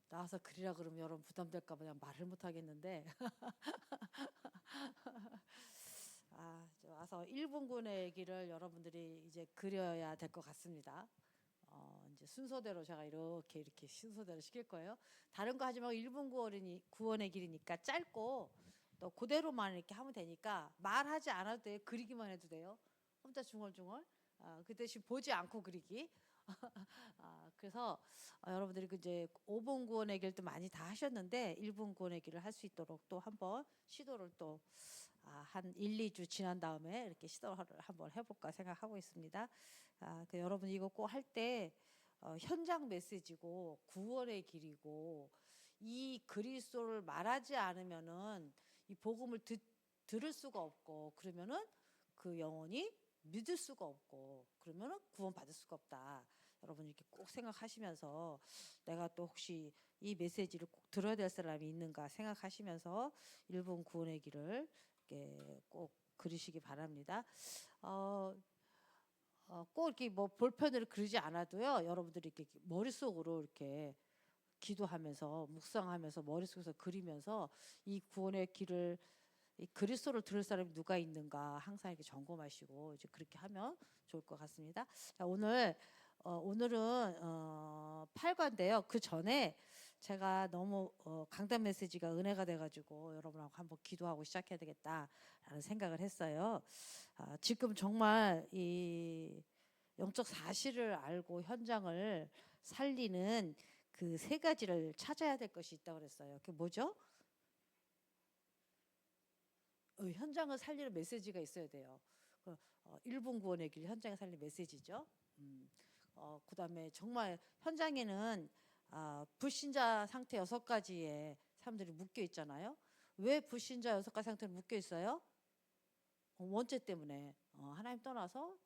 나와서 그리라 그러면 여러분 부담될까 봐 그냥 말을 못 하겠는데 와서 일본군의 얘기를 여러분들이 이제 그려야 될 것 같습니다. 이제 순서대로 제가 이렇게 순서대로 시킬 거예요. 다른 거 하지 말고 일본 구원의 길이니까 짧고 또 그대로만 이렇게 하면 되니까 말하지 않아도 돼요. 그리기만 해도 돼요. 혼자 중얼중얼. 그 대신 보지 않고 그리기. 그래서 여러분들이 이제 5분 구원의 길도 많이 다 하셨는데 1분 구원의 길을 할 수 있도록 또 한번 시도를 또 한 1, 2주 지난 다음에 이렇게 시도를 한번 해볼까 생각하고 있습니다. 여러분 이거 꼭 할 때 현장 메시지고 구원의 길이고 이 그리스도를 말하지 않으면은 이 복음을 들을 수가 없고 그러면은 그 영혼이 믿을 수가 없고 그러면은 구원받을 수가 없다. 여러분 이렇게 꼭 생각하시면서 내가 또 혹시 이 메시지를 꼭 들어야 될 사람이 있는가 생각하시면서 일본 구원의 길을 이렇게 꼭 그리시기 바랍니다. 꼭 이렇게 뭐 볼펜으로 그리지 않아도요. 여러분들이 이렇게 머릿속으로 이렇게 기도하면서 묵상하면서 머릿속에서 그리면서 이 구원의 길을 이 그리스도를 들을 사람이 누가 있는가 항상 이렇게 점검하시고 이제 그렇게 하면 좋을 것 같습니다. 자, 오늘은 8과인데요. 그 전에 제가 너무 강단 메시지가 은혜가 돼가지고 여러분하고 한번 기도하고 시작해야 되겠다라는 생각을 했어요. 지금 정말 이 영적 사실을 알고 현장을 살리는 그 세 가지를 찾아야 될 것이 있다고 그랬어요. 그게 뭐죠? 현장을 살리는 메시지가 있어야 돼요. 일본 구원의 길 현장에 살리는 메시지죠. 그다음에 정말 현장에는 불신자 상태 6가지의 사람들이 묶여 있잖아요. 왜 불신자 6가지 상태로 묶여 있어요? 원죄 때문에 하나님 떠나서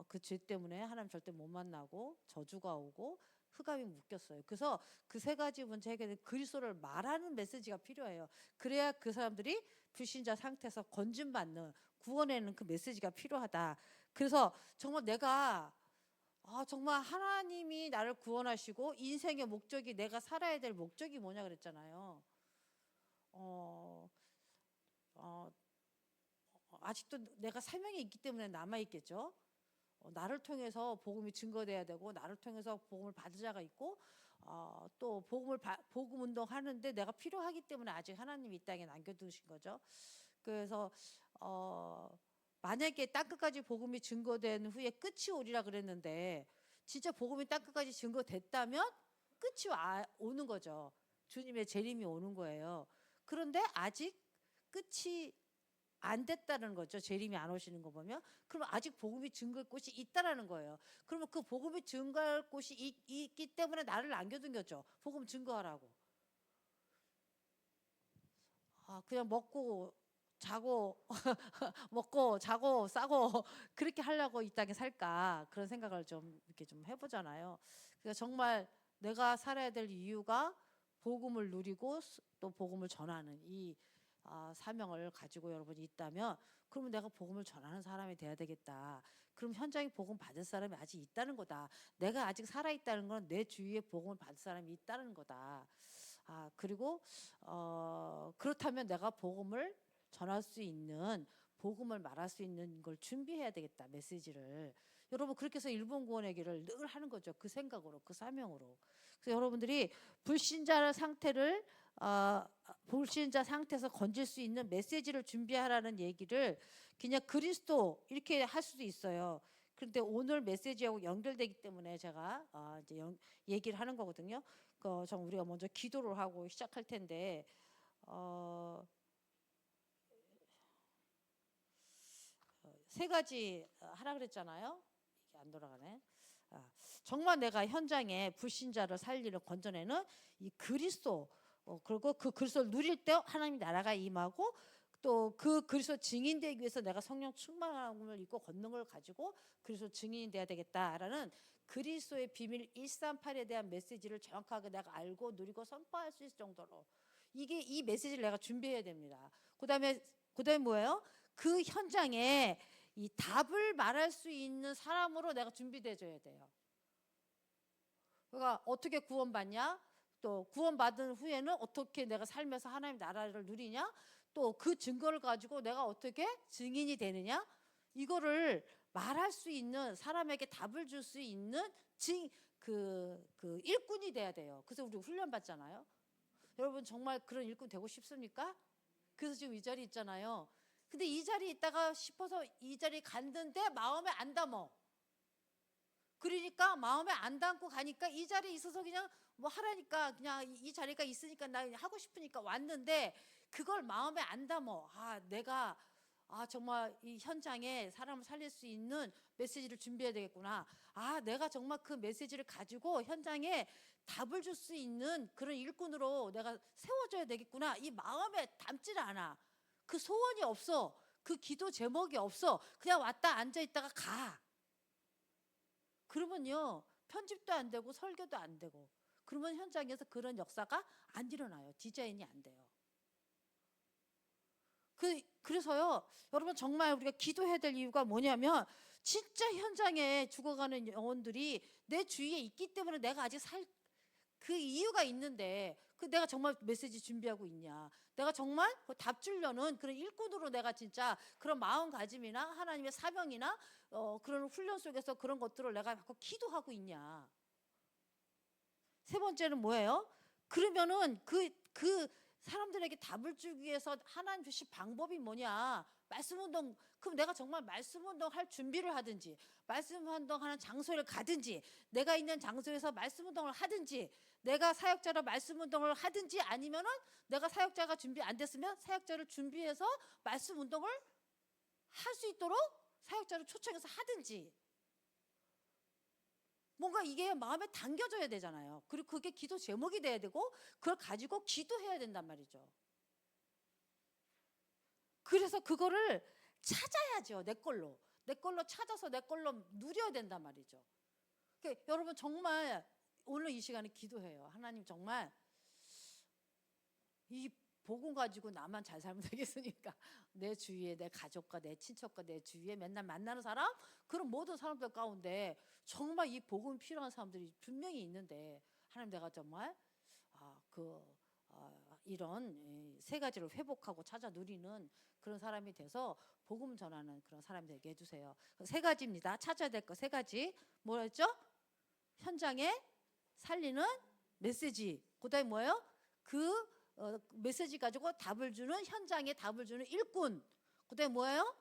그 죄 때문에 하나님 절대 못 만나고 저주가 오고 흑암이 묶였어요. 그래서 그 세 가지 문제 해결에 그리스도를 말하는 메시지가 필요해요. 그래야 그 사람들이 불신자 상태에서 건진받는 구원에는 그 메시지가 필요하다. 그래서 정말 내가 정말 하나님이 나를 구원하시고 인생의 목적이 내가 살아야 될 목적이 뭐냐 그랬잖아요. 어, 어, 아직도 내가 사명이 있기 때문에 남아 있겠죠. 나를 통해서 복음이 증거돼야 되고 나를 통해서 복음을 받을 자가 있고 또 복음 운동하는데 내가 필요하기 때문에 아직 하나님이 이 땅에 남겨두신 거죠. 그래서 만약에 땅끝까지 복음이 증거된 후에 끝이 오리라 그랬는데 진짜 복음이 땅끝까지 증거됐다면 끝이 오는 거죠. 주님의 재림이 오는 거예요. 그런데 아직 끝이 안 됐다는 거죠. 재림이 안 오시는 거 보면. 그럼 아직 복음이 증거할 곳이 있다라는 거예요. 그러면 그 복음이 증거할 곳이 있기 때문에 나를 남겨둔 거죠. 복음 증거하라고. 그냥 먹고 자고 먹고 자고 싸고 그렇게 하려고 이 땅에 살까 그런 생각을 좀 이렇게 좀 해보잖아요. 그러니까 정말 내가 살아야 될 이유가 복음을 누리고 또 복음을 전하는 이 사명을 가지고 여러분이 있다면 그러면 내가 복음을 전하는 사람이 돼야 되겠다. 그럼 현장에 복음 받을 사람이 아직 있다는 거다. 내가 아직 살아있다는 건 내 주위에 복음을 받을 사람이 있다는 거다. 그리고 그렇다면 내가 복음을 전할 수 있는 복음을 말할 수 있는 걸 준비해야 되겠다. 메시지를. 여러분 그렇게 해서 일본 구원의 길을 늘 하는 거죠. 그 생각으로 그 사명으로. 그래서 여러분들이 불신자 상태에서 건질 수 있는 메시지를 준비하라는 얘기를 그냥 그리스도 이렇게 할 수도 있어요. 그런데 오늘 메시지하고 연결되기 때문에 제가 이제 얘기를 하는 거거든요. 우리가 먼저 기도를 하고 시작할 텐데 세 가지 하라 그랬잖아요. 이게 안 돌아가네. 정말 내가 현장에 불신자를 살리는 건져내는 이 그리스도 그리고 그 그리스도를 누릴 때 하나님 나라가 임하고 또 그 그리스도 증인되기 위해서 내가 성령 충만함을 입고 권능을 가지고 그리스도 증인이 돼야 되겠다라는 그리스도의 비밀 138에 대한 메시지를 정확하게 내가 알고 누리고 선포할 수 있을 정도로 이 메시지를 내가 준비해야 됩니다. 그다음에 뭐예요? 그 현장에 이 답을 말할 수 있는 사람으로 내가 준비돼줘야 돼요. 그러니까 어떻게 구원받냐? 또 구원받은 후에는 어떻게 내가 살면서 하나님 나라를 누리냐? 또 그 증거를 가지고 내가 어떻게 증인이 되느냐? 이거를 말할 수 있는, 사람에게 답을 줄 수 있는 그 일꾼이 돼야 돼요. 그래서 우리 훈련 받잖아요. 여러분 정말 그런 일꾼 되고 싶습니까? 그래서 지금 이 자리에 있잖아요. 근데 이 자리에 있다가 싶어서 이 자리에 갔는데 마음에 안 담어. 그러니까 마음에 안 담고 가니까 이 자리에 있어서 그냥 뭐 하라니까, 그냥 이 자리가 있으니까 나 하고 싶으니까 왔는데 그걸 마음에 안 담어. 내가 정말 이 현장에 사람을 살릴 수 있는 메시지를 준비해야 되겠구나. 내가 정말 그 메시지를 가지고 현장에 답을 줄 수 있는 그런 일꾼으로 내가 세워줘야 되겠구나. 이 마음에 담질 않아. 그 소원이 없어. 그 기도 제목이 없어. 그냥 왔다 앉아 있다가 가. 그러면요, 편집도 안 되고 설교도 안 되고, 그러면 현장에서 그런 역사가 안 일어나요. 디자인이 안 돼요. 그래서요, 여러분 정말 우리가 기도해야 될 이유가 뭐냐면, 진짜 현장에 죽어가는 영혼들이 내 주위에 있기 때문에 내가 아직 그 이유가 있는데, 내가 정말 메시지 준비하고 있냐, 내가 정말 답 주려는 그런 일꾼으로 내가 진짜 그런 마음가짐이나 하나님의 사명이나 그런 훈련 속에서 그런 것들을 내가 자꾸 기도하고 있냐. 세 번째는 뭐예요? 그러면은 그 사람들에게 답을 주기 위해서 하나님 주신 방법이 뭐냐? 말씀 운동. 그럼 내가 정말 말씀 운동 할 준비를 하든지, 말씀 운동하는 장소를 가든지, 내가 있는 장소에서 말씀 운동을 하든지, 내가 사역자로 말씀 운동을 하든지, 아니면은 내가 사역자가 준비 안 됐으면 사역자를 준비해서 말씀 운동을 할 수 있도록 사역자를 초청해서 하든지, 뭔가 이게 마음에 담겨져야 되잖아요. 그리고 그게 기도 제목이 돼야 되고, 그걸 가지고 기도해야 된단 말이죠. 그래서 그거를 찾아야죠. 내 걸로 찾아서 내 걸로 누려야 된단 말이죠. 그러니까 여러분 정말 오늘 이 시간에 기도해요. 하나님 정말 이 복음 가지고 나만 잘 살면 되겠으니까 내 주위에 내 가족과 내 친척과 내 주위에 맨날 만나는 사람, 그런 모든 사람들 가운데 정말 이 복음 필요한 사람들이 분명히 있는데, 하나님 내가 정말 이런 세 가지를 회복하고 찾아 누리는 그런 사람이 돼서 복음 전하는 그런 사람이 되게 해주세요. 세 가지입니다. 찾아야 될 거 세 가지. 뭐였죠? 현장에 살리는 메시지. 그다음에 뭐예요? 메시지 가지고 답을 주는, 현장에 답을 주는 일꾼. 그다음에 뭐예요?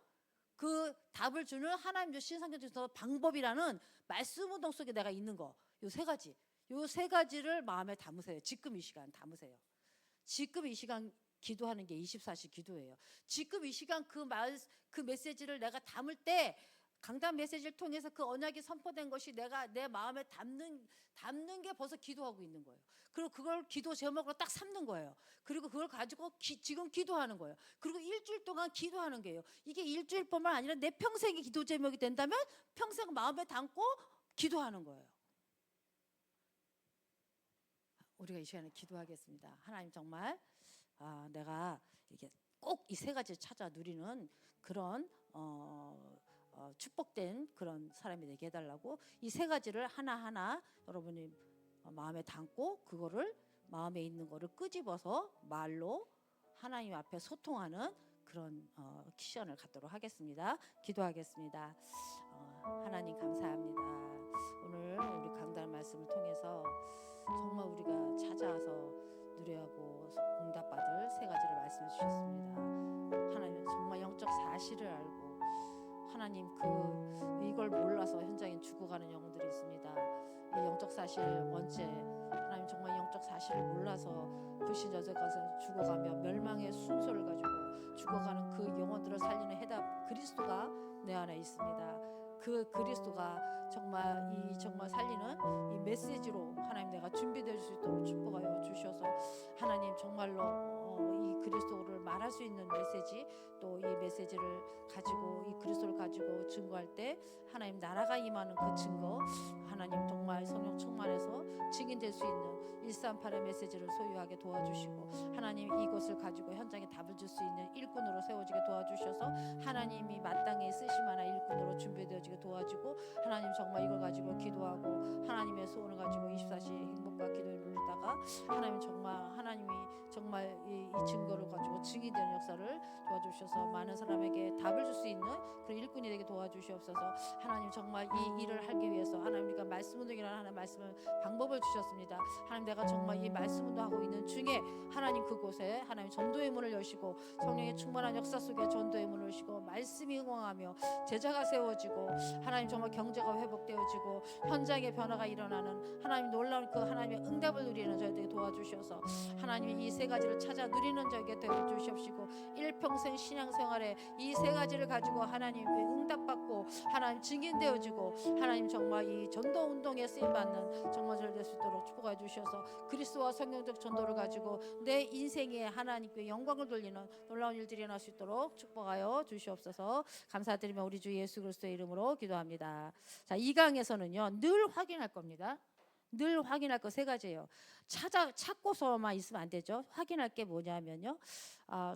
그 답을 주는 하나님 주신 성경 중에서 방법이라는 말씀 운동 속에 내가 있는 거. 요 세 가지. 요 세 가지를 마음에 담으세요. 지금 이 시간 담으세요. 지금 이 시간 기도하는 게 24시 기도예요. 지금 이 시간 그 메시지를 내가 담을 때, 강단 메시지를 통해서 그 언약이 선포된 것이 내가 내 마음에 담는 게 벌써 기도하고 있는 거예요. 그리고 그걸 기도 제목으로 딱 삼는 거예요. 그리고 그걸 가지고 지금 기도하는 거예요. 그리고 일주일 동안 기도하는 거예요. 이게 일주일뿐만 아니라 내 평생의 기도 제목이 된다면 평생 마음에 담고 기도하는 거예요. 우리가 이 시간에 기도하겠습니다. 하나님 정말 내가 이게 꼭 이 세 가지를 찾아 누리는 그런 축복된 그런 사람이 되게 해달라고, 이 세 가지를 하나하나 여러분이 마음에 담고 그거를 마음에 있는 거를 끄집어서 말로 하나님 앞에 소통하는 그런 시간을 갖도록 하겠습니다. 기도하겠습니다. 하나님 감사합니다. 오늘 우리 강단 말씀을 통해서 정말 우리가 찾아와서 누려하고 응답받을 세 가지를 말씀해 주셨습니다. 하나님 정말 영적 사실을 알고, 하나님 이걸 몰라서 현장에 죽어가는 영혼들이 있습니다. 이 영적 사실 번째, 하나님 정말 영적 사실을 몰라서 불신자들 가서 죽어가며 멸망의 순서를 가지고 죽어가는 그 영혼들을 살리는 해답 그리스도가 내 안에 있습니다. 그 그리스도가 정말 살리는 이 메시지로 하나님 내가 준비될 수 있도록 축복하여 주셔서, 하나님 정말로 이 그리스도를 말할 수 있는 메시지, 또 이 메시지를 가지고 이 그리스도를 가지고 증거할 때 하나님 나라가 임하는 그 증거, 하나님 정말 성령 충만해서 증인될 수 있는 138의 메시지를 소유하게 도와주시고, 하나님 이것을 가지고 현장에 답을 줄 수 있는 일꾼으로 세워지게 도와주셔서 하나님이 마땅히 쓰실 만한 일꾼으로 준비되어지게 도와주고, 하나님 정말 이걸 가지고 기도하고 하나님의 소원을 가지고 24시 행복과 기도에 누르다가 하나님 정말 하나님이 정말 이 증거를 가지고 증인되는 역사를 도와주셔서 많은 사람에게 답을 줄 수 있는 그런 일꾼이 되게 도와주시옵소서. 하나님 정말 이 일을 하기 위해서 하나님 우리가 말씀 운동이라는 하나님 말씀을 방법을 주셨습니다. 하나님 내가 정말 이 말씀 운동하고 있는 중에 하나님 그곳에 하나님 전도의 문을 여시고 성령의 충만한 역사 속에 전도의 문을 여시고 말씀이 응원하며 제자가 세워지고 하나님 정말 경제가 회복되어지고 현장의 변화가 일어나는 하나님 놀라운 그 하나님의 응답을 누리는 저희들에게 도와주셔서 하나님이 이 세 가지를 찾아 누리는 저에게 되어주시옵시고 일평생 신앙생활에 이 세 가지를 가지고 하나님 응답받고 하나님 증인되어지고 하나님 정말 이 전도 운동에 쓰임받는 정말 잘 될 수 있도록 축복해 주셔서 그리스도와 성령적 전도를 가지고 내 인생에 하나님께 영광을 돌리는 놀라운 일들이 일어날 수 있도록 축복하여 주시옵소서. 감사드리며 우리 주 예수 그리스도의 이름으로 기도합니다. 자, 이 강에서는요 늘 확인할 겁니다. 늘 확인할 거 세 가지예요. 찾고서만 있으면 안 되죠. 확인할 게 뭐냐면요,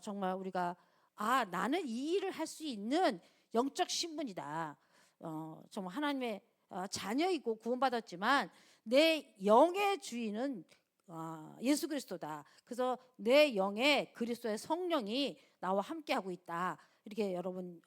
정말 우리가 나는 이 일을 할 수 있는 영적 신분이다. 정말 하나님의 자녀이고 구원받았지만 내 영의 주인은 예수 그리스도다. 그래서 내 영에 그리스도의 성령이 나와 함께하고 있다. 이렇게 여러분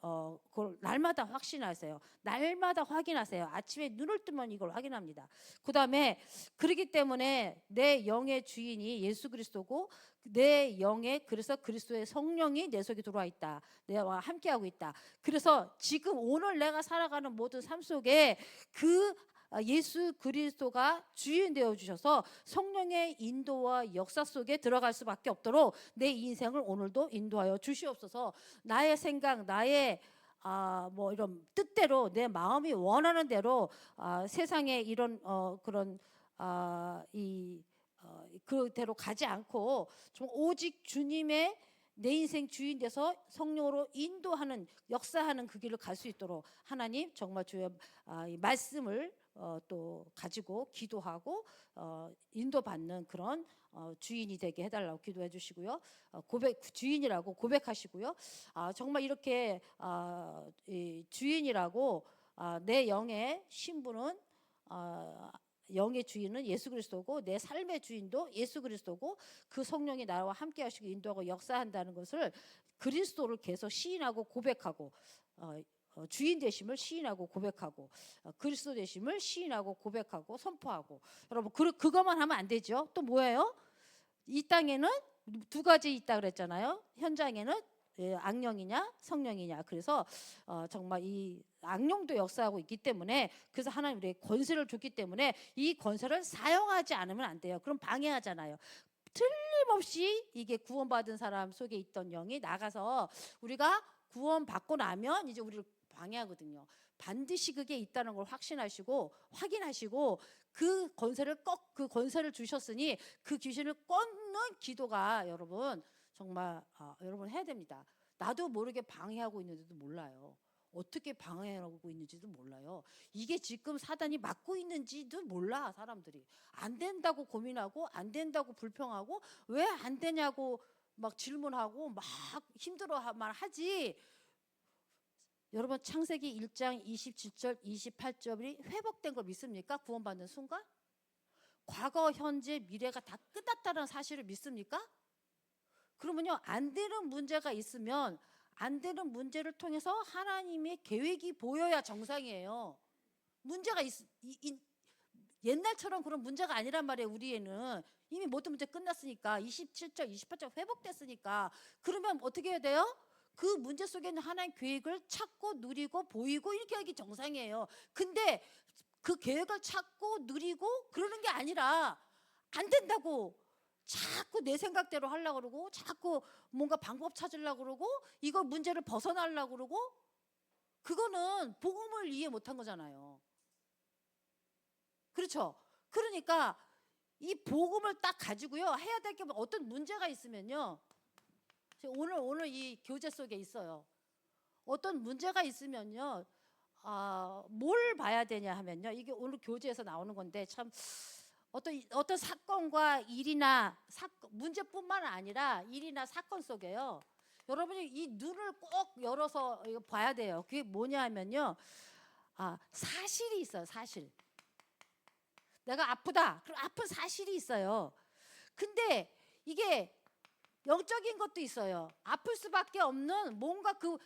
그걸 날마다 확신하세요. 날마다 확인하세요. 아침에 눈을 뜨면 이걸 확인합니다. 그 다음에 그렇기 때문에 내 영의 주인이 예수 그리스도고 내 영에 그래서 그리스도의 성령이 내 속에 들어와 있다. 내와 함께하고 있다. 그래서 지금 오늘 내가 살아가는 모든 삶 속에 그 예수 그리스도가 주인 되어 주셔서 성령의 인도와 역사 속에 들어갈 수밖에 없도록 내 인생을 오늘도 인도하여 주시옵소서. 나의 생각, 나의 뭐 이런 뜻대로 내 마음이 원하는 대로 세상에 이런 그런 그대로 가지 않고 좀 오직 주님의 내 인생 주인 돼서 성령으로 인도하는 역사하는 그 길을 갈 수 있도록 하나님 정말 주의 이 말씀을 또 가지고 기도하고 인도받는 그런 주인이 되게 해달라고 기도해 주시고요. 주인이라고 고백하시고요. 정말 이렇게 이 주인이라고 내 영의 신분은 영의 주인은 예수 그리스도고 내 삶의 주인도 예수 그리스도고 그 성령이 나와 함께 하시고 인도하고 역사한다는 것을 그리스도를 계속 시인하고 고백하고 주인 되심을 시인하고 고백하고 그리스도 되심을 시인하고 고백하고 선포하고 여러분 그것만 하면 안 되죠. 또 뭐예요? 이 땅에는 두 가지 있다 그랬잖아요. 현장에는 악령이냐 성령이냐. 그래서 정말 이 악령도 역사하고 있기 때문에 그래서 하나님 우리에게 권세를 줬기 때문에 이 권세를 사용하지 않으면 안 돼요. 그럼 방해하잖아요. 틀림없이 이게 구원받은 사람 속에 있던 영이 나가서 우리가 구원받고 나면 이제 우리를 방해하거든요. 반드시 그게 있다는 걸 확인하시고 그 권세를 주셨으니 그 귀신을 꺾는 기도가 여러분 정말 여러분 해야 됩니다. 나도 모르게 방해하고 있는지도 몰라요. 어떻게 방해하고 있는지도 몰라요. 이게 지금 사단이 막고 있는지도 몰라. 사람들이 안 된다고 고민하고 안 된다고 불평하고 왜 안 되냐고 막 질문하고 막 힘들어만 하지. 여러분 창세기 1장 27절 28절이 회복된 걸 믿습니까? 구원받는 순간? 과거, 현재, 미래가 다 끝났다는 사실을 믿습니까? 그러면요 안 되는 문제가 있으면 안 되는 문제를 통해서 하나님의 계획이 보여야 정상이에요. 문제가 옛날처럼 그런 문제가 아니란 말이에요. 우리에는 이미 모든 문제 끝났으니까 27절 28절 회복됐으니까 그러면 어떻게 해야 돼요? 그 문제 속에 있는 하나님 계획을 찾고 누리고 보이고 이렇게 하기 정상이에요. 근데 그 계획을 찾고 누리고 그러는 게 아니라 안 된다고 자꾸 내 생각대로 하려고 그러고 자꾸 뭔가 방법 찾으려고 그러고 이거 문제를 벗어나려고 그러고 그거는 복음을 이해 못한 거잖아요. 그렇죠? 그러니까 이 복음을 딱 가지고요 해야 될 게 어떤 문제가 있으면요 오늘 이 교재 속에 있어요. 어떤 문제가 있으면요, 뭘 봐야 되냐 하면요, 이게 오늘 교재에서 나오는 건데 참 어떤 사건과 일이나 문제뿐만 아니라 일이나 사건 속에요. 여러분이 이 눈을 꼭 열어서 이거 봐야 돼요. 그게 뭐냐 하면요, 사실이 있어요. 사실. 내가 아프다. 그럼 아픈 사실이 있어요. 근데 이게 영적인 것도 있어요. 아플 수밖에 없는 뭔가 그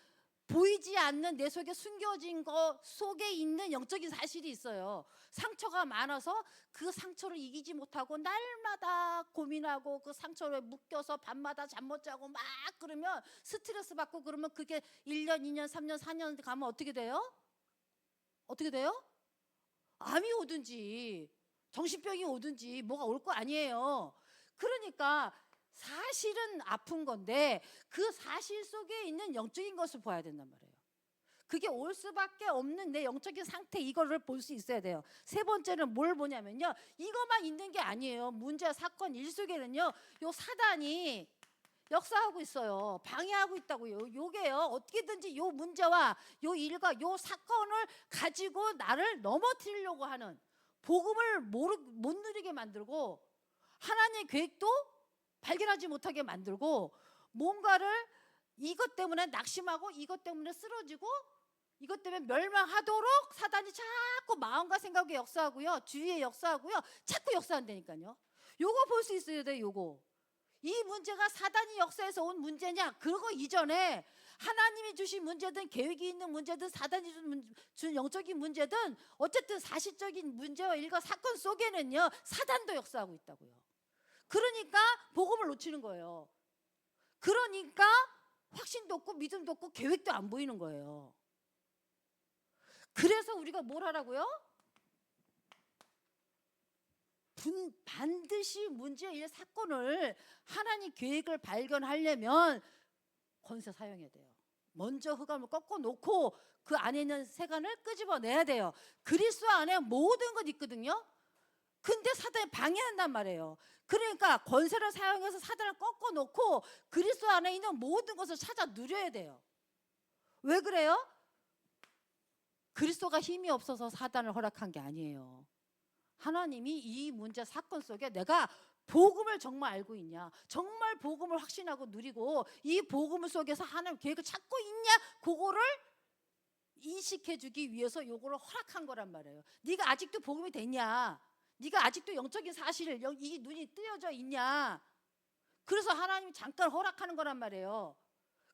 보이지 않는 내 속에 숨겨진 거 속에 있는 영적인 사실이 있어요. 상처가 많아서 그 상처를 이기지 못하고 날마다 고민하고 그 상처에 묶여서 밤마다 잠 못 자고 막 그러면 스트레스 받고 그러면 그게 1년, 2년, 3년, 4년 가면 어떻게 돼요? 어떻게 돼요? 암이 오든지 정신병이 오든지 뭐가 올 거 아니에요. 그러니까 사실은 아픈 건데 그 사실 속에 있는 영적인 것을 봐야 된단 말이에요. 그게 올 수밖에 없는 내 영적인 상태, 이거를 볼 수 있어야 돼요. 세 번째는 뭘 보냐면요, 이것만 있는 게 아니에요. 문제, 사건, 일 속에는요, 요 사단이 역사하고 있어요. 방해하고 있다고요. 요게요, 어떻게든지 요 문제와 요 일과 요 사건을 가지고 나를 넘어뜨리려고 하는, 복음을 못 누리게 만들고 하나님의 계획도 발견하지 못하게 만들고, 뭔가를 이것 때문에 낙심하고 이것 때문에 쓰러지고 이것 때문에 멸망하도록 사단이 자꾸 마음과 생각에 역사하고요, 주위에 역사하고요, 자꾸 역사한다니까요. 요거 볼 수 있어야 돼요. 요거, 이 문제가 사단이 역사해서 온 문제냐, 그거 이전에 하나님이 주신 문제든 계획이 있는 문제든 사단이 준 영적인 문제든 어쨌든 사실적인 문제와 일과 사건 속에는요, 사단도 역사하고 있다고요. 그러니까 복음을 놓치는 거예요. 그러니까 확신도 없고 믿음도 없고 계획도 안 보이는 거예요. 그래서 우리가 뭘 하라고요? 반드시 문제의 사건을, 하나님 계획을 발견하려면 권세 사용해야 돼요. 먼저 흑암을 꺾어 놓고 그 안에 있는 세간을 끄집어내야 돼요. 그리스도 안에 모든 것 있거든요. 근데 사단이 방해한단 말이에요. 그러니까 권세를 사용해서 사단을 꺾어 놓고 그리스도 안에 있는 모든 것을 찾아 누려야 돼요. 왜 그래요? 그리스도가 힘이 없어서 사단을 허락한 게 아니에요. 하나님이 이 문제 사건 속에 내가 복음을 정말 알고 있냐, 정말 복음을 확신하고 누리고 이 복음 속에서 하나님 계획을 찾고 있냐, 그거를 인식해 주기 위해서 요거를 허락한 거란 말이에요. 네가 아직도 복음이 됐냐, 네가 아직도 영적인 사실을 이 눈이 뜨여져 있냐. 그래서 하나님이 잠깐 허락하는 거란 말이에요.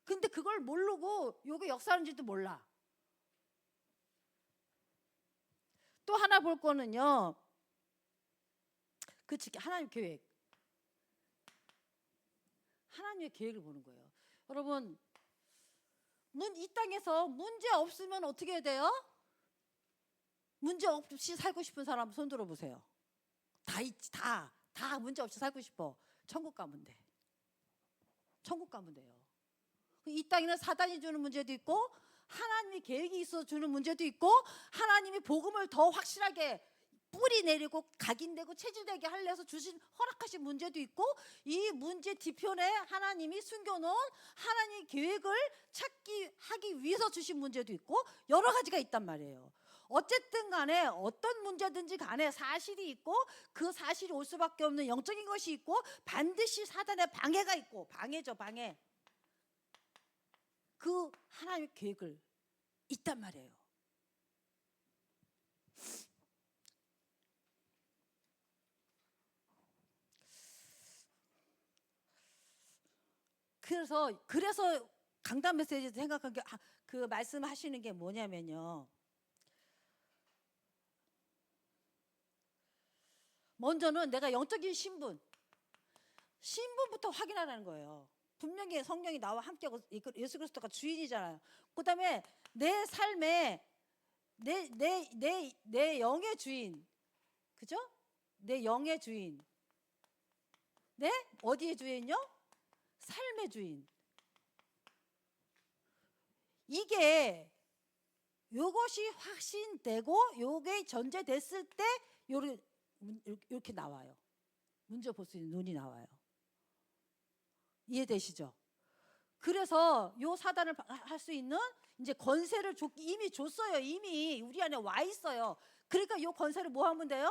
근데 그걸 모르고 요게 역사하는지도 몰라. 또 하나 볼 거는요, 그 하나님 계획, 하나님의 계획을 보는 거예요. 여러분, 이 땅에서 문제 없으면 어떻게 해야 돼요? 문제 없이 살고 싶은 사람 손 들어보세요. 다 있지, 다 문제 없이 살고 싶어. 천국 가면 돼. 천국 가면 돼요. 이 땅에는 사단이 주는 문제도 있고 하나님의 계획이 있어 주는 문제도 있고, 하나님이 복음을 더 확실하게 뿌리 내리고 각인되고 체질되게 하려서 주신 허락하신 문제도 있고, 이 문제 뒤편에 하나님이 숨겨놓은 하나님의 계획을 하기 위해서 주신 문제도 있고, 여러 가지가 있단 말이에요. 어쨌든 간에 어떤 문제든지 간에 사실이 있고 그 사실이 올 수밖에 없는 영적인 것이 있고 반드시 사단의 방해가 있고, 방해죠, 방해. 그 하나님의 계획을 있단 말이에요. 그래서 강단 메시지에서 생각한 게, 그 말씀하시는 게 뭐냐면요, 먼저는 내가 영적인 신분부터 확인하라는 거예요. 분명히 성령이 나와 함께하고 예수 그리스도가 주인이잖아요. 그 다음에 내 삶에 내 영의 주인, 그죠? 내 영의 주인, 네? 어디의 주인요? 삶의 주인. 이게 요것이 확신되고 요게 전제됐을 때 이렇게 나와요. 문제 볼 수 있는 눈이 나와요. 이해되시죠? 그래서 요 사단을 할 수 있는 이제 권세를 이미 줬어요. 이미 우리 안에 와 있어요. 그러니까 요 권세를 뭐 하면 돼요?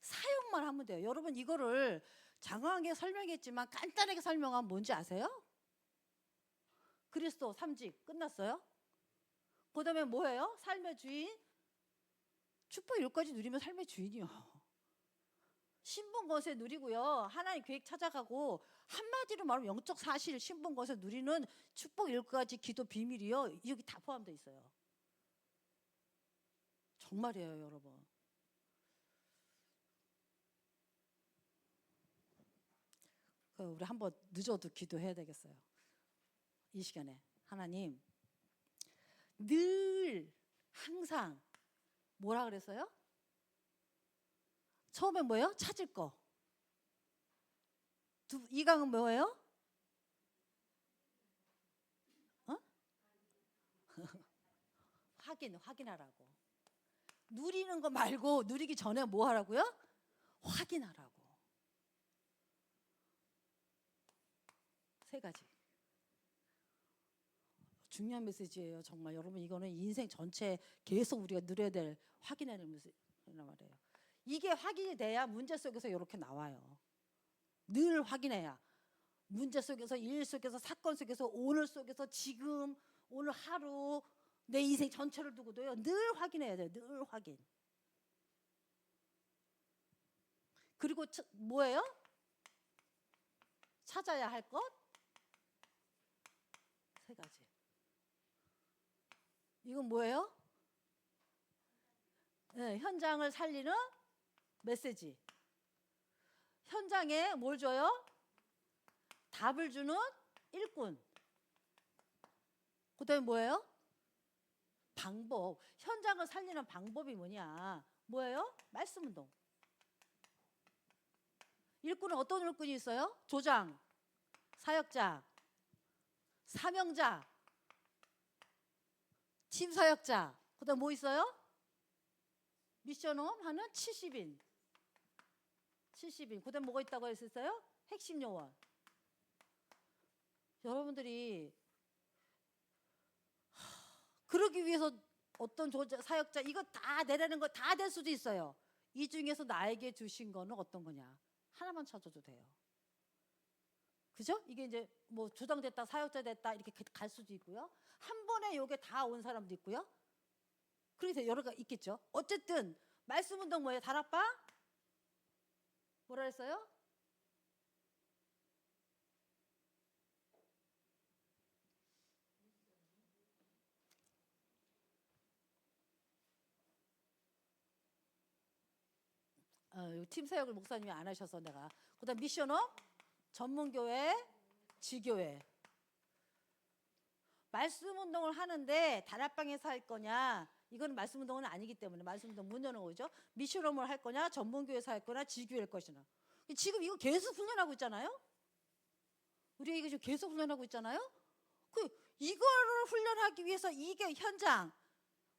사용만 하면 돼요. 여러분 이거를 장황하게 설명했지만 간단하게 설명하면 뭔지 아세요? 그리스도 3직 끝났어요. 그 다음에 뭐예요? 삶의 주인. 축복 6까지 누리면 삶의 주인이요. 신분 것에 누리고요. 하나님 계획 찾아가고 한마디로 말하면 영적 사실 신분 것에 누리는 축복 6가지 기도 비밀이요. 여기 다 포함되어 있어요. 정말이에요, 여러분. 우리 한번 늦어도 기도해야 되겠어요. 이 시간에 하나님 늘 항상 뭐라 그랬어요? 처음에 뭐예요? 찾을 거. 이강은 뭐예요? 어? 확인하라고. 누리는 거 말고 누리기 전에 뭐 하라고요? 확인하라고. 3가지. 중요한 메시지예요. 정말 여러분 이거는 인생 전체 계속 우리가 누려야 될 확인하는 메시지란 말이에요. 이게 확인이 돼야 문제 속에서 이렇게 나와요. 늘 확인해야. 문제 속에서, 일 속에서, 사건 속에서, 오늘 속에서, 지금, 오늘 하루, 내 인생 전체를 두고도요. 늘 확인해야 돼요. 늘 확인. 그리고 뭐예요? 찾아야 할 것? 3가지. 이건 뭐예요? 네, 현장을 살리는 메시지. 현장에 뭘 줘요? 답을 주는 일꾼. 그 다음에 뭐예요? 방법. 현장을 살리는 방법이 뭐냐? 뭐예요? 말씀 운동. 일꾼은 어떤 일꾼이 있어요? 조장, 사역자, 사명자, 팀 사역자. 그 다음 뭐 있어요? 미션홈 하는 70인. 그 다음 뭐가 있다고 했었어요? 핵심 요원. 여러분들이 그러기 위해서 어떤 사역자 이거 다 내라는 거 다 될 수도 있어요. 이 중에서 나에게 주신 거는 어떤 거냐? 하나만 찾아도 돼요. 그죠? 이게 이제 뭐 조장됐다, 사역자 됐다 이렇게 갈 수도 있고요. 한 번에 요게 다 온 사람도 있고요. 그래서 여러 가지 있겠죠. 어쨌든 말씀 운동 뭐예요? 다락방? 뭐라 했어요? 팀 사역을 목사님이 안 하셔서 내가. 그다음 미션홈, 전문교회, 지교회. 말씀 운동을 하는데 다락방에서 할 거냐? 이건 말씀 운동은 아니기 때문에 말씀 운동 문 여는 거죠. 미션홈을 할 거냐? 전문교회에서 할 거냐? 지교회일 것이냐. 지금 이거 계속 훈련하고 있잖아요. 우리가 이거 지금 계속 훈련하고 있잖아요. 이거를 훈련하기 위해서 이게 현장,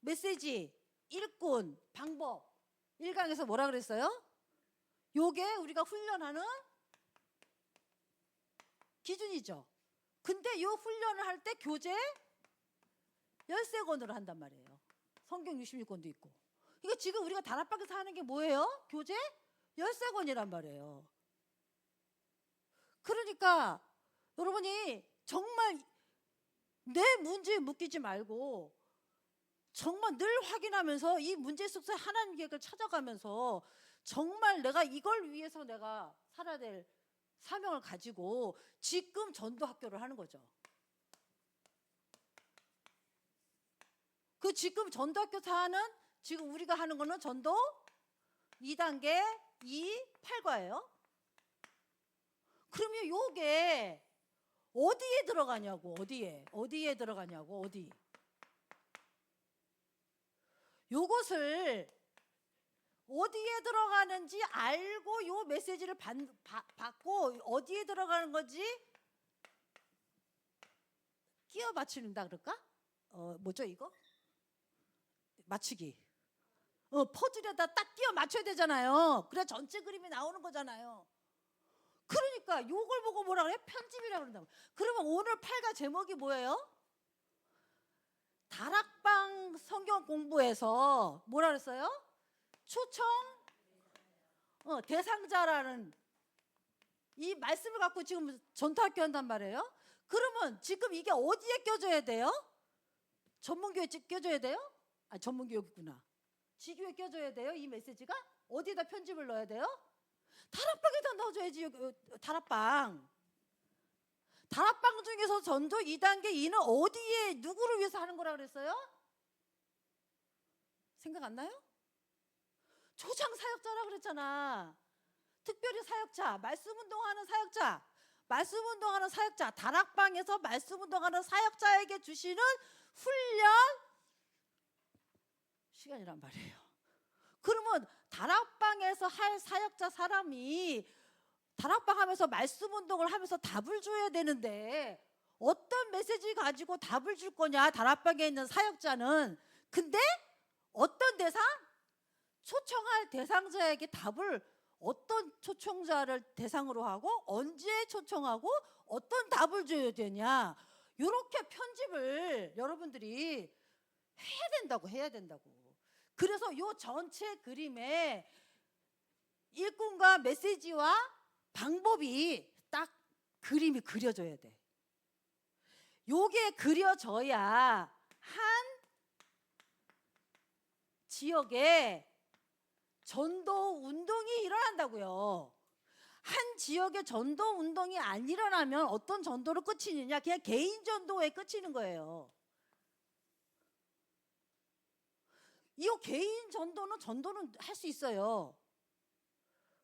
메시지, 일꾼, 방법. 1강에서 뭐라 그랬어요? 요게 우리가 훈련하는 기준이죠. 근데 요 훈련을 할 때 교재 13권으로 한단 말이에요. 성경 66권도 있고. 이거 지금 우리가 다락방에서 하는 게 뭐예요? 교재 13권이란 말이에요. 그러니까 여러분이 정말 내 문제에 묶이지 말고 정말 늘 확인하면서 이 문제 속에서 하나님 계획을 찾아가면서 정말 내가 이걸 위해서 내가 살아야 될 사명을 가지고 지금 전도 학교를 하는 거죠. 그 지금 전도 학교 사는 지금 우리가 하는 거는 전도 2단계 8과예요. 그러면 요게 어디에 들어가냐고. 어디에 들어가냐고. 어디. 요것을 어디에 들어가는지 알고 요 메시지를 받고 어디에 들어가는 건지 끼워 맞춘다 그럴까? 뭐죠 이거? 맞추기. 퍼즐에다 딱 끼워 맞춰야 되잖아요. 그래야 전체 그림이 나오는 거잖아요. 그러니까 요걸 보고 뭐라 그래? 편집이라고 그런다고. 그러면 오늘 8가 제목이 뭐예요? 다락방 성경 공부에서 뭐라 그랬어요? 초청 대상자라는 이 말씀을 갖고 지금 전투학교 한단 말이에요. 그러면 지금 이게 어디에 껴줘야 돼요? 전문교회 껴줘야 돼요? 아, 전문교육이구나. 지교에 껴줘야 돼요? 이 메시지가? 어디에다 편집을 넣어야 돼요? 다락방에다 넣어줘야지. 다락방. 다락방 중에서 전도 2단계 2는 어디에 누구를 위해서 하는 거라 그랬어요? 생각 안 나요? 조장 사역자라 그랬잖아. 특별히 사역자, 말씀 운동하는 사역자, 말씀 운동하는 사역자, 다락방에서 말씀 운동하는 사역자에게 주시는 훈련 시간이란 말이에요. 그러면 다락방에서 할 사역자 사람이 다락방 하면서 말씀 운동을 하면서 답을 줘야 되는데 어떤 메시지 가지고 답을 줄 거냐, 다락방에 있는 사역자는. 근데 어떤 대상? 초청할 대상자에게 답을 어떤 초청자를 대상으로 하고 언제 초청하고 어떤 답을 줘야 되냐, 이렇게 편집을 여러분들이 해야 된다고. 그래서 이 전체 그림에 일꾼과 메시지와 방법이 딱 그림이 그려져야 돼. 요게 그려져야 한 지역에 전도 운동이 일어난다고요. 한 지역의 전도 운동이 안 일어나면 어떤 전도로 끝이느냐? 그냥 개인 전도에 끝이는 거예요. 이 개인 전도는 할 수 있어요.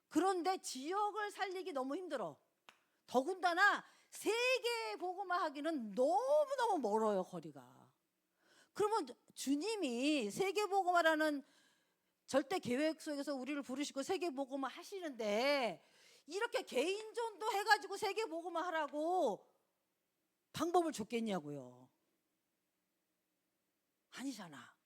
그런데 지역을 살리기 너무 힘들어. 더군다나 세계 복음화 하기는 너무너무 멀어요, 거리가. 그러면 주님이 세계 복음화라는 절대 계획 속에서 우리를 부르시고 세계 복음화 하시는데 이렇게 개인 전도 해가지고 세계 복음화 하라고 방법을 줬겠냐고요. 아니잖아.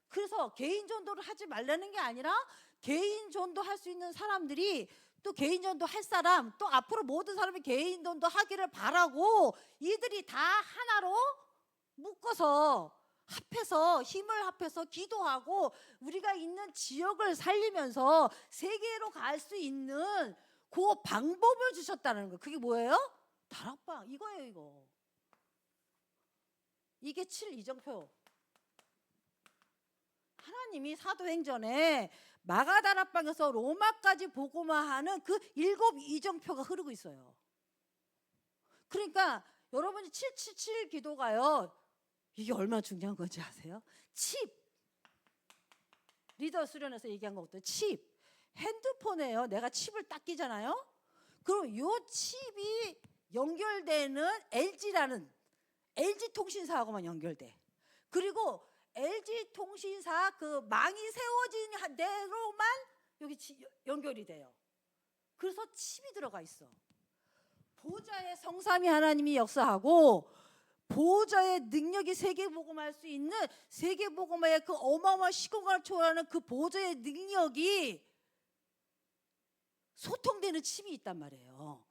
그래서 개인 전도를 하지 말라는 게 아니라 개인 전도 할 수 있는 사람들이 또 개인 전도 할 사람, 또 앞으로 모든 사람이 개인 전도 하기를 바라고 이들이 다 하나로 묶어서 합해서 힘을 합해서 기도하고 우리가 있는 지역을 살리면서 세계로 갈 수 있는 그 방법을 주셨다는 거. 그게 뭐예요? 다락방. 이거예요, 이거. 이게 7 이정표. 하나님이 사도행전에 마가다락방에서 로마까지 복음화하는 그 7 이정표가 흐르고 있어요. 그러니까 여러분이 777 기도가요, 이게 얼마나 중요한 건지 아세요? 칩. 리더 수련회에서 얘기한 것도 칩. 핸드폰에요, 내가 칩을 딱 끼잖아요. 그럼 요 칩이 연결되는 LG라는 LG통신사하고만 연결돼. 그리고 LG통신사 그 망이 세워진 대로만 여기 연결이 돼요. 그래서 칩이 들어가 있어. 보좌의 성삼위 하나님이 역사하고 보좌의 능력이 세계복음할 수 있는 세계복음의 그 어마어마한 시공간을 초월하는 그 보좌의 능력이 소통되는 칩이 있단 말이에요.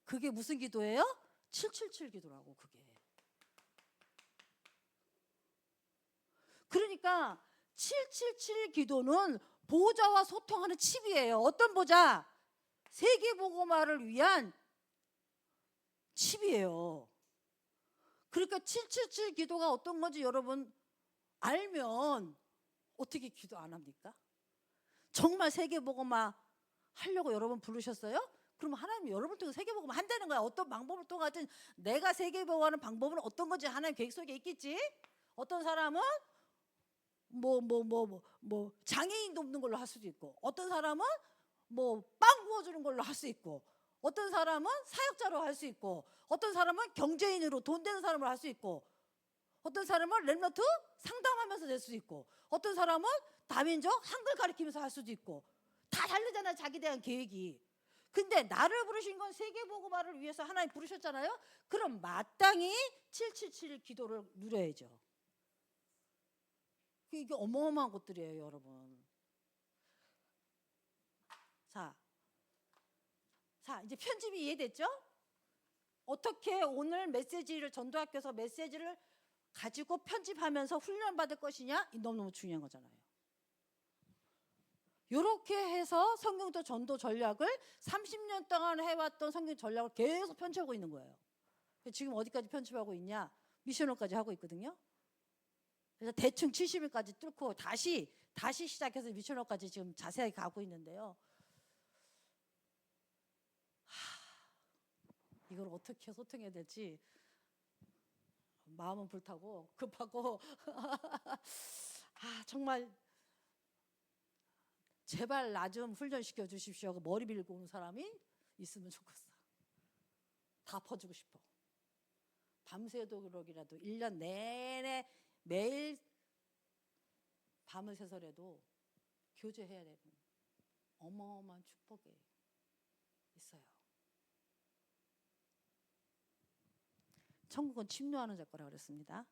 그게 무슨 기도예요? 777 기도라고. 그게. 그러니까 777 기도는 보좌와 소통하는 칩이에요. 어떤 보좌? 세계복음화를 위한 칩이에요. 그러니까 777 기도가 어떤 건지 여러분 알면 어떻게 기도 안 합니까? 정말 세계복음화 하려고 여러분 부르셨어요? 그럼 하나님이 여러분 통해서 세계복음화 한다는 거야. 어떤 방법을 통하든 내가 세계복음화하는 방법은 어떤 건지 하나님 계획 속에 있겠지. 어떤 사람은 장애인 돕는 걸로 할 수도 있고, 어떤 사람은 빵 구워주는 걸로 할 수 있고, 어떤 사람은 사역자로 할 수 있고, 어떤 사람은 경제인으로 돈 되는 사람으로 할 수 있고, 어떤 사람은 렘넌트 상담하면서 될 수 있고, 어떤 사람은 다민족 한글 가르치면서 할 수도 있고, 다 다르잖아요, 자기 대한 계획이. 근데 나를 부르신 건 세계복음화를 위해서 하나님 부르셨잖아요. 그럼 마땅히 777 기도를 누려야죠. 이게 어마어마한 것들이에요, 여러분. 자, 자, 이제 편집이 이해됐죠? 어떻게 오늘 메시지를 전도학교에서 메시지를 가지고 편집하면서 훈련받을 것이냐? 이 너무너무 중요한 거잖아요. 이렇게 해서 성경도 전도 전략을 30년 동안 해왔던 성경 전략을 계속 편집하고 있는 거예요. 지금 어디까지 편집하고 있냐? 미션홀까지 하고 있거든요. 그래서 대충 70일까지 뚫고 다시 시작해서 미션홀까지 지금 자세하게 가고 있는데요. 이걸 어떻게 소통해야 될지 마음은 불타고 급하고 정말 제발 나 좀 훈련시켜 주십시오 하고 머리 밀고 오는 사람이 있으면 좋겠어. 다 퍼주고 싶어. 밤새도록이라도 1년 내내 매일 밤을 새서라도 교제해야 되는 어마어마한 축복이 있어요. 천국은 침노하는 자 거라고 그랬습니다.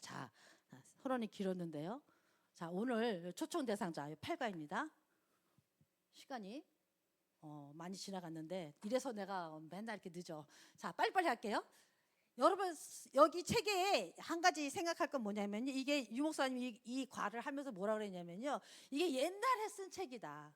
자, 서론이 길었는데요. 자, 오늘 초청 대상자 8가입니다. 시간이 많이 지나갔는데 이래서 내가 맨날 이렇게 늦어. 자, 빨리빨리 할게요. 여러분 여기 책에 한 가지 생각할 건 뭐냐면 이게 유 목사님이 이 과를 하면서 뭐라 그랬냐면요. 이게 옛날에 쓴 책이다.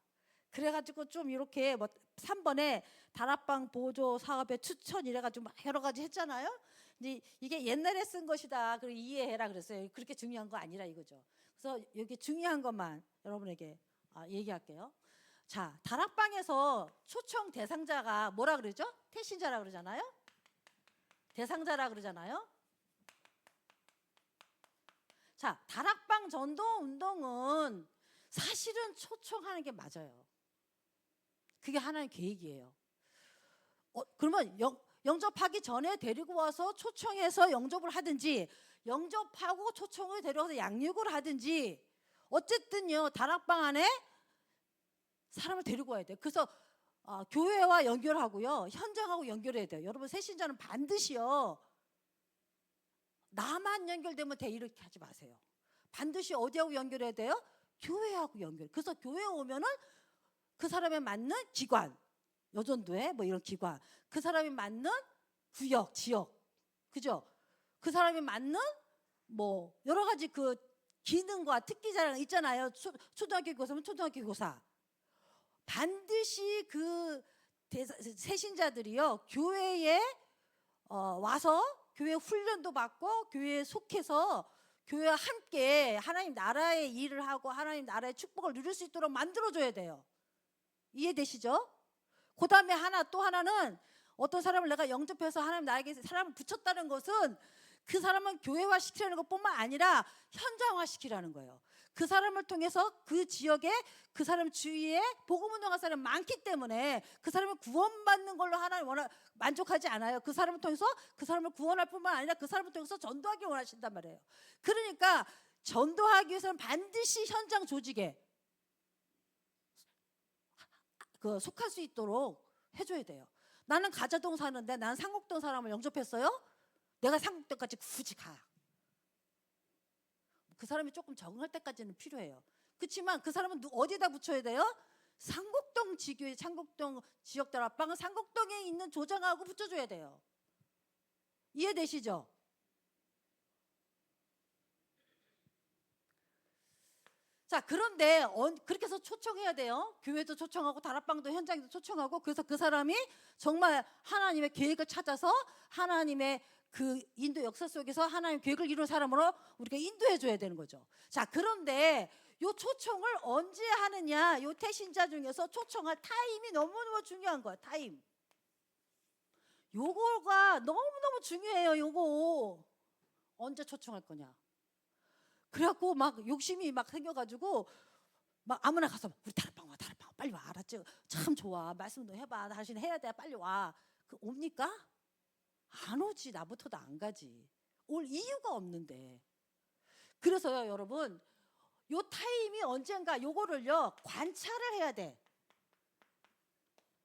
그래가지고 좀 이렇게 뭐 3번에 다락방 보조 사업의 추천 이래가지고 막 여러 가지 했잖아요. 근데 이게 옛날에 쓴 것이다. 그리고 이해해라 그랬어요. 그렇게 중요한 거 아니라 이거죠. 그래서 여기 중요한 것만 여러분에게 얘기할게요. 자, 다락방에서 초청 대상자가 뭐라 그러죠? 태신자라 그러잖아요. 대상자라 그러잖아요. 자, 다락방 전도 운동은 사실은 초청하는 게 맞아요. 그게 하나의 계획이에요. 그러면 영접하기 전에 데리고 와서 초청해서 영접을 하든지 영접하고 초청을 데려와서 양육을 하든지 어쨌든요 다락방 안에 사람을 데리고 와야 돼요. 그래서 교회와 연결하고요 현장하고 연결해야 돼요. 여러분 새신자는 반드시요 나만 연결되면 돼 이렇게 하지 마세요. 반드시 어디하고 연결해야 돼요? 교회하고 연결. 그래서 교회에 오면은 그 사람에 맞는 기관, 여전도회 뭐 이런 기관, 그 사람이 맞는 구역, 지역, 그죠? 그 사람이 맞는 뭐 여러 가지 그 기능과 특기자랑 있잖아요. 초등학교 교사면 초등학교 교사. 반드시 그 새신자들이요 교회에 와서 교회 훈련도 받고 교회에 속해서 교회와 함께 하나님 나라의 일을 하고 하나님 나라의 축복을 누릴 수 있도록 만들어줘야 돼요. 이해되시죠? 그 다음에 또 하나는 어떤 사람을 내가 영접해서 하나님 나에게 사람을 붙였다는 것은 그 사람은 교회화 시키라는 것뿐만 아니라 현장화 시키라는 거예요. 그 사람을 통해서 그 지역에 그 사람 주위에 복음운동할 사람이 많기 때문에 그 사람을 구원받는 걸로 하나님 만족하지 않아요. 그 사람을 통해서 그 사람을 구원할 뿐만 아니라 그 사람을 통해서 전도하기 원하신단 말이에요. 그러니까 전도하기 위해서는 반드시 현장 조직에 속할 수 있도록 해줘야 돼요. 나는 가자동 사는데 나는 상곡동 사람을 영접했어요. 내가 상곡동까지 굳이 가. 그 사람이 조금 적응할 때까지는 필요해요. 그렇지만 그 사람은 어디다 붙여야 돼요? 상곡동 지교회, 상곡동 지역들 앞방은 상곡동에 있는 조장하고 붙여줘야 돼요. 이해되시죠? 자, 그런데 그렇게 해서 초청해야 돼요. 교회도 초청하고 다락방도 현장도 초청하고 그래서 그 사람이 정말 하나님의 계획을 찾아서 하나님의 그 인도 역사 속에서 하나님 계획을 이룬 사람으로 우리가 인도해 줘야 되는 거죠. 자, 그런데 요 초청을 언제 하느냐, 요 태신자 중에서 초청할 타임이 너무너무 중요한 거야. 타임. 요거가 너무너무 중요해요. 요거 언제 초청할 거냐. 그래갖고 막 욕심이 막 생겨가지고 막 아무나 가서 우리 다락방 와, 다락방 빨리 와, 알았지? 참 좋아, 말씀도 해봐, 당신 해야 돼, 빨리 와. 옵니까? 안 오지. 나부터도 안 가지. 올 이유가 없는데. 그래서요 여러분 요 타임이 언젠가 요거를요 관찰을 해야 돼.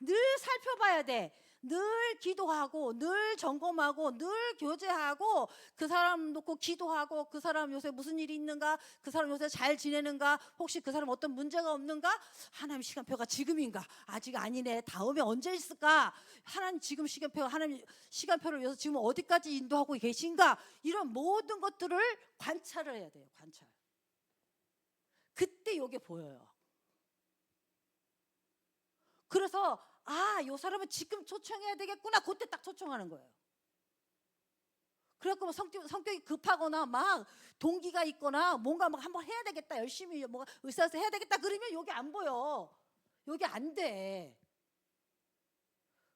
늘 살펴봐야 돼. 늘 기도하고 늘 점검하고 늘 교제하고 그 사람 놓고 기도하고 그 사람 요새 무슨 일이 있는가, 그 사람 요새 잘 지내는가, 혹시 그 사람 어떤 문제가 없는가, 하나님 시간표가 지금인가, 아직 아니네, 다음에 언제 있을까, 하나님 지금 시간표, 하나님 시간표를 위해서 지금 어디까지 인도하고 계신가, 이런 모든 것들을 관찰을 해야 돼요. 관찰. 그때 요게 보여요. 그래서 요 사람은 지금 초청해야 되겠구나. 그때 딱 초청하는 거예요. 그래갖고 성격이 급하거나 막 동기가 있거나 뭔가 막 한번 해야 되겠다, 열심히 뭐가 의사서 해야 되겠다 그러면 여기 안 보여. 여기 안 돼.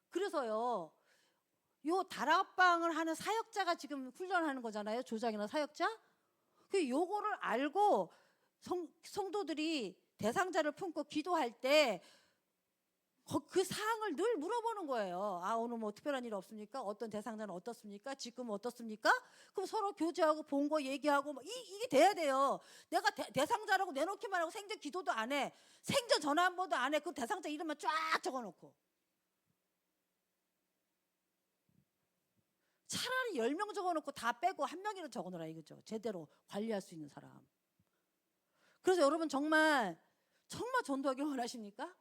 그래서요, 요 다락방을 하는 사역자가 지금 훈련하는 거잖아요. 조장이나 사역자. 그 요거를 알고 성도들이 대상자를 품고 기도할 때 그 사항을 늘 물어보는 거예요. 오늘 뭐 특별한 일 없습니까? 어떤 대상자는 어떻습니까? 지금은 어떻습니까? 그럼 서로 교제하고 본 거 얘기하고 이게 돼야 돼요. 내가 대상자라고 내놓기만 하고 생전 기도도 안 해. 생전 전화 한 번도 안 해. 그 대상자 이름만 쫙 적어놓고. 차라리 10명 적어놓고 다 빼고 한 명이라도 적어놓으라 이거죠. 제대로 관리할 수 있는 사람. 그래서 여러분 정말 전도하길 원하십니까?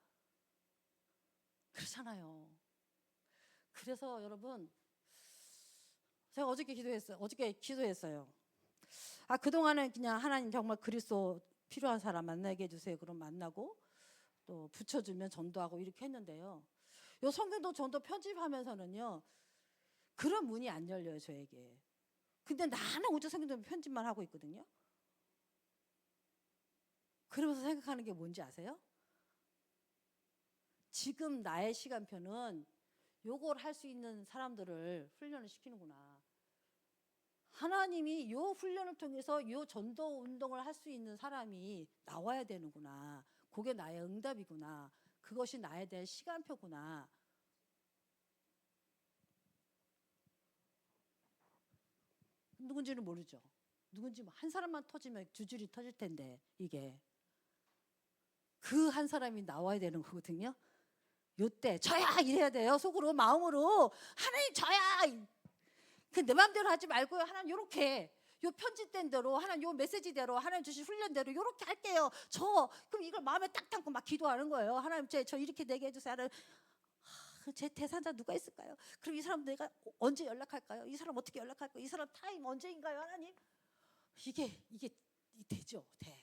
그렇잖아요. 그래서 여러분, 제가 어저께 기도했어요. 그동안은 그냥 하나님 정말 그리스도 필요한 사람 만나게 해주세요. 그럼 만나고 또 붙여주면 전도하고 이렇게 했는데요. 요 성경도 전도 편집하면서는요, 그런 문이 안 열려요, 저에게. 근데 나는 오직 성경도 편집만 하고 있거든요. 그러면서 생각하는 게 뭔지 아세요? 지금 나의 시간표는 요걸 할 수 있는 사람들을 훈련을 시키는구나. 하나님이 요 훈련을 통해서 요 전도 운동을 할 수 있는 사람이 나와야 되는구나. 그게 나의 응답이구나. 그것이 나에 대한 시간표구나. 누군지는 모르죠. 누군지 한 사람만 터지면 줄줄이 터질 텐데 이게 그 한 사람이 나와야 되는 거거든요. 요때 저야 이래야 돼요. 속으로 마음으로 하나님 저야. 내 마음대로 하지 말고요. 하나님 요렇게 요 편집된 대로 하나님 요 메시지대로 하나님 주신 훈련대로 요렇게 할게요. 그럼 이걸 마음에 딱 담고 막 기도하는 거예요. 하나님 저 이렇게 되게 해주세요. 제 대상자 누가 있을까요? 그럼 이 사람 내가 언제 연락할까요? 이 사람 어떻게 연락할까요? 이 사람 타임 언제인가요? 하나님 이게 되죠. 돼.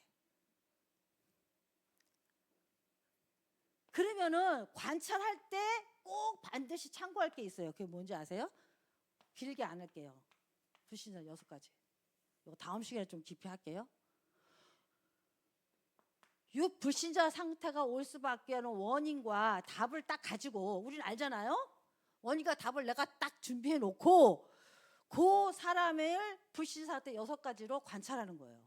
그러면은 관찰할 때 꼭 반드시 참고할 게 있어요. 그게 뭔지 아세요? 길게 안 할게요. 불신자 6가지. 이거 다음 시간에 좀 깊이 할게요. 이 불신자 상태가 올 수밖에 하는 원인과 답을 딱 가지고 우리는 알잖아요. 원인과 답을 내가 딱 준비해 놓고 그 사람을 불신자 상태 6가지로 관찰하는 거예요.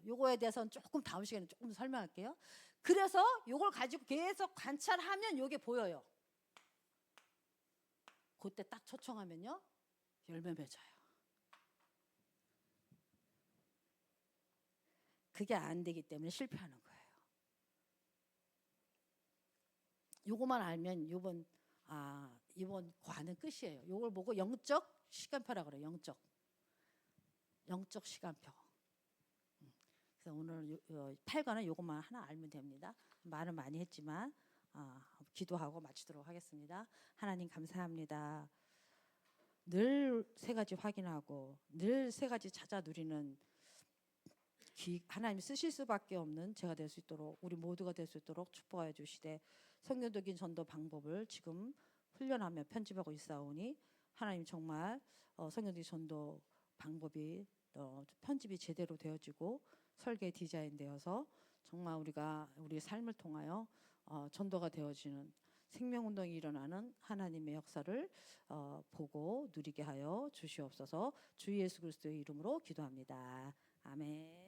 요거에 대해서는 조금 다음 시간에 조금 설명할게요. 그래서 요걸 가지고 계속 관찰하면 요게 보여요. 그때 딱 초청하면요, 열매 맺어요. 그게 안 되기 때문에 실패하는 거예요. 요거만 알면 이번 과는 끝이에요. 요걸 보고 영적 시간표라 그래요. 영적 시간표. 그래서 오늘 8과는 요것만 하나 알면 됩니다. 말은 많이 했지만 기도하고 마치도록 하겠습니다. 하나님 감사합니다. 늘 3가지 확인하고 늘 3가지 찾아 누리는 하나님 쓰실 수밖에 없는 제가 될 수 있도록, 우리 모두가 될 수 있도록 축복하여 주시되, 성경적인 전도 방법을 지금 훈련하며 편집하고 있사오니 하나님 정말 성경적인 전도 방법이 편집이 제대로 되어지고 설계 디자인 되어서 정말 우리가 우리 삶을 통하여 전도가 되어지는 생명운동이 일어나는 하나님의 역사를 보고 누리게 하여 주시옵소서. 주 예수 그리스도의 이름으로 기도합니다. 아멘.